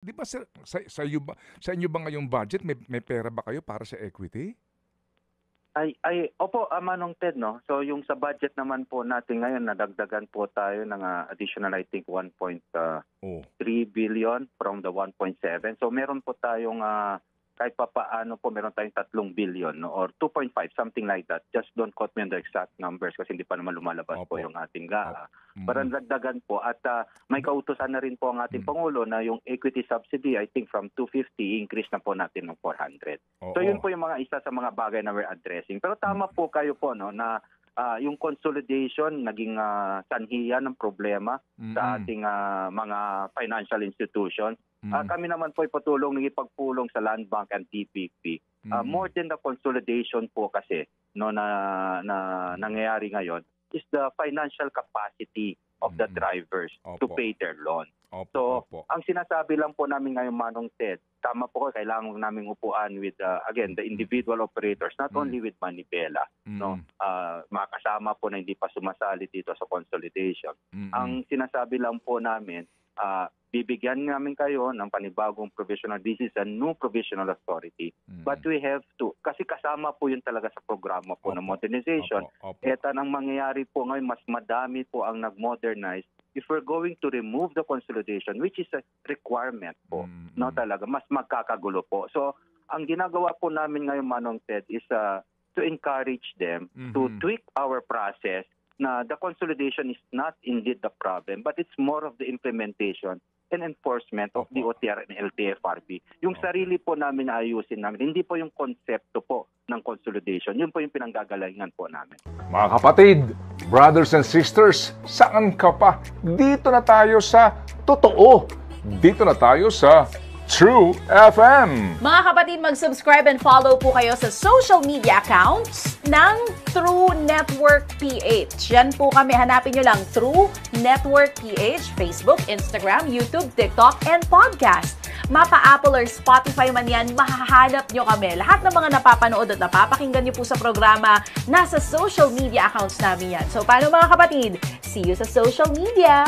'Di ba sa inyo ba ngayong budget may pera ba kayo para sa equity? Opo, Manong Ted, no? So yung sa budget naman po natin ngayon, nadagdagan po tayo ng additional, I think, 1.3 billion from the 1.7. So meron po tayong kahit pa paano po, meron tayong 3 billion, no? Or 2.5, something like that. Just don't quote me on the exact numbers kasi hindi pa naman lumalabas po yung ating GAA. Parang dagdagan po at may kautusan na rin po ang ating Pangulo na yung equity subsidy, I think from 250, increase na po natin ng 400. So yun po yung mga isa sa mga bagay na we're addressing. Pero tama po kayo po, no, na yung consolidation naging sanhiyan ng problema sa ating mga financial institutions. Kami naman po ay patulong nagipagpulong sa Land Bank and TPP. More than the consolidation po kasi no na nangyayari ngayon is the financial capacity of the drivers to pay their loan. So, ang sinasabi lang po namin ngayon, Manong Ted, tama po, kailangan namin upuan with, again, the individual operators, not only with Manibela, no? Makasama po na hindi pa sumasali dito sa consolidation. Ang sinasabi lang po namin, bibigyan namin kayo ng panibagong provisional. This is a new provisional authority. But we have to, kasi kasama po yun talaga sa programa po ng modernization. Eta nang mangyayari po ngayon, mas madami po ang nag-modernize. If we're going to remove the consolidation, which is a requirement po, no talaga, mas magkakagulo po. So, ang ginagawa po namin ngayon, Manong Ted, is to encourage them to tweak our process na the consolidation is not indeed the problem, but it's more of the implementation and enforcement of the OTR and LTFRB. Yung sarili po namin ayusin namin, hindi po yung konsepto po ng consolidation. Yun po yung pinanggagalingan po namin. Mga kapatid, brothers and sisters, saan ka pa? Dito na tayo sa totoo. Dito na tayo sa True FM. Mga kapatid, mag-subscribe and follow po kayo sa social media accounts ng True Network PH. Yan po kami. Hanapin nyo lang True Network PH, Facebook, Instagram, YouTube, TikTok, and podcast. Mapa Apple or Spotify man yan, mahahanap nyo kami. Lahat ng mga napapanood at napapakinggan nyo po sa programa, nasa social media accounts namin yan. So, paano mga kapatid? See you sa social media!